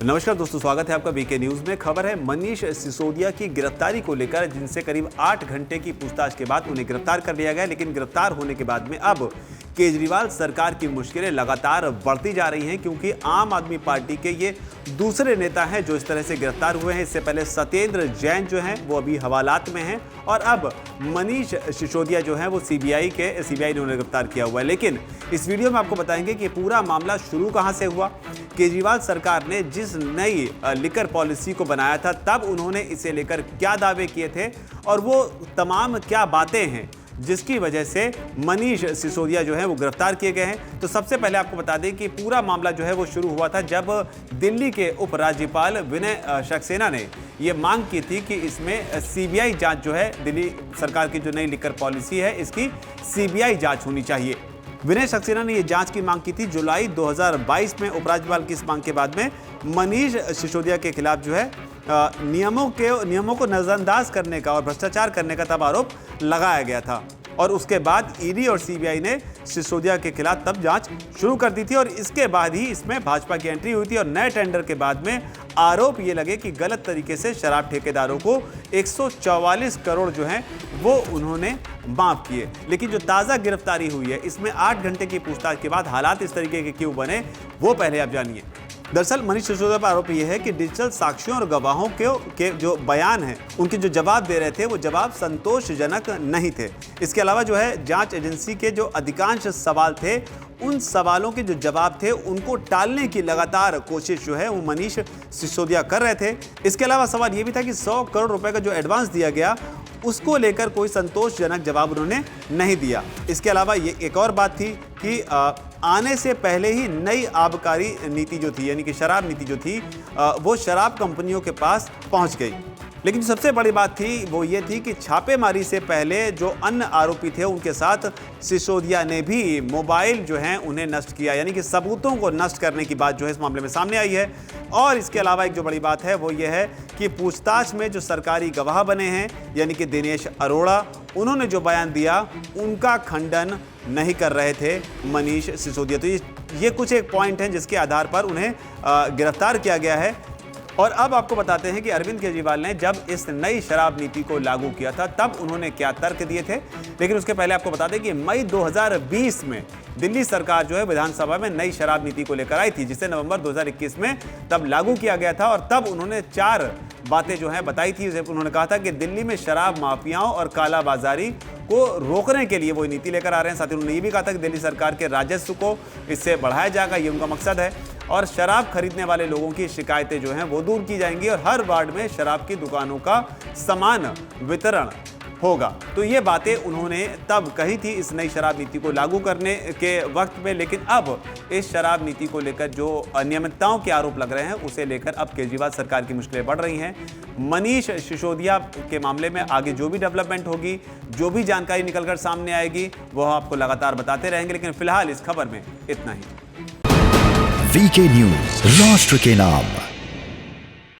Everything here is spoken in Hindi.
नमस्कार दोस्तों, स्वागत है आपका वीके न्यूज में। खबर है मनीष सिसोदिया की गिरफ्तारी को लेकर, जिनसे करीब 8 घंटे की पूछताछ के बाद उन्हें गिरफ्तार कर लिया गया। लेकिन गिरफ्तार होने के बाद में अब केजरीवाल सरकार की मुश्किलें लगातार बढ़ती जा रही हैं, क्योंकि आम आदमी पार्टी के ये दूसरे नेता हैं जो इस तरह से गिरफ्तार हुए हैं। इससे पहले सत्येंद्र जैन जो हैं वो अभी हवालात में हैं, और अब मनीष सिसोदिया जो हैं वो सीबीआई ने उन्हें गिरफ्तार किया हुआ है। लेकिन इस वीडियो में आपको बताएंगे कि पूरा मामला शुरू कहां से हुआ। केजरीवाल सरकार ने जिस नई लिकर पॉलिसी को बनाया था, तब उन्होंने इसे लेकर क्या दावे किए थे, और वो तमाम क्या बातें हैं जिसकी वजह से मनीष सिसोदिया जो है वो गिरफ्तार किए गए हैं। तो सबसे पहले आपको बता दें कि पूरा मामला जो है वो शुरू हुआ था जब दिल्ली के उपराज्यपाल विनय सक्सेना ने ये मांग की थी कि इसमें सीबीआई जांच जो है, दिल्ली सरकार की जो नई लिकर पॉलिसी है इसकी सीबीआई जांच होनी चाहिए। विनय सक्सेना ने ये जांच की मांग की थी जुलाई 2022 में। उपराज्यपाल की इस मांग के बाद में मनीष सिसोदिया के खिलाफ जो है नियमों को नजरअंदाज करने का और भ्रष्टाचार करने का तब आरोप लगाया गया था, और उसके बाद ईडी और सीबीआई ने सिसोदिया के खिलाफ तब जांच शुरू कर दी थी, और इसके बाद ही इसमें भाजपा की एंट्री हुई थी। और नए टेंडर के बाद में आरोप ये लगे कि गलत तरीके से शराब ठेकेदारों को 144 करोड़ जो हैं वो उन्होंने माफ किए। लेकिन जो ताज़ा गिरफ्तारी हुई है, इसमें 8 घंटे की पूछताछ के बाद हालात इस तरीके के क्यों बने, वो पहले आप जानिए। दरअसल मनीष सिसोदिया पर आरोप यह है कि डिजिटल साक्ष्यों और गवाहों के जो बयान हैं, उनके जो जवाब दे रहे थे वो जवाब संतोषजनक नहीं थे। इसके अलावा जो है जांच एजेंसी के जो अधिकांश सवाल थे, उन सवालों के जो जवाब थे उनको टालने की लगातार कोशिश जो है वो मनीष सिसोदिया कर रहे थे। इसके अलावा सवाल ये भी था कि 100 करोड़ रुपए का जो एडवांस दिया गया, उसको लेकर कोई संतोषजनक जवाब उन्होंने नहीं दिया। इसके अलावा ये एक और बात थी कि आने से पहले ही नई आबकारी नीति जो थी, यानी कि शराब नीति जो थी, वो शराब कंपनियों के पास पहुंच गई। लेकिन जो सबसे बड़ी बात थी वो ये थी कि छापेमारी से पहले जो अन्य आरोपी थे उनके साथ सिसोदिया ने भी मोबाइल जो हैं उन्हें नष्ट किया, यानी कि सबूतों को नष्ट करने की बात जो है इस मामले में सामने आई है। और इसके अलावा एक जो बड़ी बात है वो ये है कि पूछताछ में जो सरकारी गवाह बने हैं, यानी कि दिनेश अरोड़ा, उन्होंने जो बयान दिया उनका खंडन नहीं कर रहे थे मनीष सिसोदिया। तो ये कुछ एक पॉइंट हैं जिसके आधार पर उन्हें गिरफ्तार किया गया है। और अब आपको बताते हैं कि अरविंद केजरीवाल ने जब इस नई शराब नीति को लागू किया था, तब उन्होंने क्या तर्क दिए थे। लेकिन उसके पहले आपको बता दें कि मई 2020 में दिल्ली सरकार जो है विधानसभा में नई शराब नीति को लेकर आई थी, जिसे नवंबर 2021 में तब लागू किया गया था। और तब उन्होंने 4 बातें जो हैं बताई थी। उन्होंने कहा था कि दिल्ली में शराब माफियाओं और कालाबाजारी को रोकने के लिए वो नीति लेकर आ रहे हैं। साथ ही उन्होंने ये भी कहा था कि दिल्ली सरकार के राजस्व को इससे बढ़ाया जाएगा, ये उनका मकसद है। और शराब खरीदने वाले लोगों की शिकायतें जो हैं वो दूर की जाएंगी, और हर वार्ड में शराब की दुकानों का समान वितरण होगा। तो ये बातें उन्होंने तब कही थी इस नई शराब नीति को लागू करने के वक्त में। लेकिन अब इस शराब नीति को लेकर जो अनियमितताओं के आरोप लग रहे हैं, उसे लेकर अब केजरीवाल सरकार की मुश्किलें बढ़ रही हैं। मनीष सिसोदिया के मामले में आगे जो भी डेवलपमेंट होगी, जो भी जानकारी निकलकर सामने आएगी, वह आपको लगातार बताते रहेंगे। लेकिन फिलहाल इस खबर में इतना ही। वीके न्यूज, राष्ट्र के नाम।